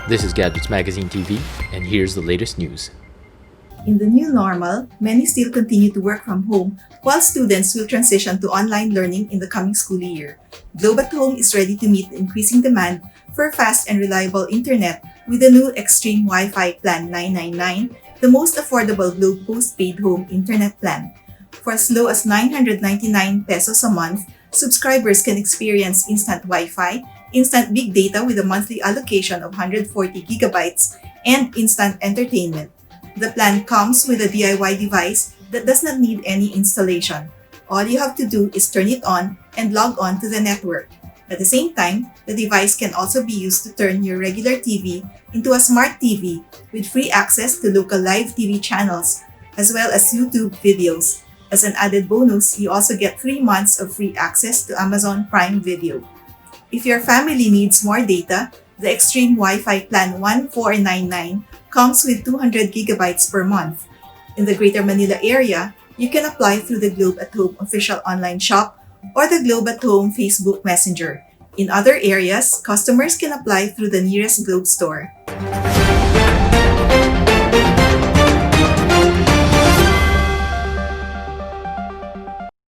This is Gadgets Magazine TV, and here's the latest news. In the new normal, many still continue to work from home, while students will transition to online learning in the coming school year. Globe at Home is ready to meet the increasing demand for fast and reliable internet with the new Xtreme WiFi Plan 999, the most affordable Globe postpaid home internet plan. For as low as 999 pesos a month, subscribers can experience instant Wi-Fi, instant big data with a monthly allocation of 140 gigabytes, and instant entertainment. The plan comes with a DIY device that does not need any installation. All you have to do is turn it on and log on to the network. At the same time, the device can also be used to turn your regular TV into a smart TV with free access to local live TV channels as well as YouTube videos. As an added bonus, you also get 3 months of free access to Amazon Prime Video. If your family needs more data, the Xtreme Wi-Fi Plan 1499 comes with 200 gigabytes per month. In the Greater Manila area, you can apply through the Globe at Home official online shop or the Globe at Home Facebook Messenger. In other areas, customers can apply through the nearest Globe store.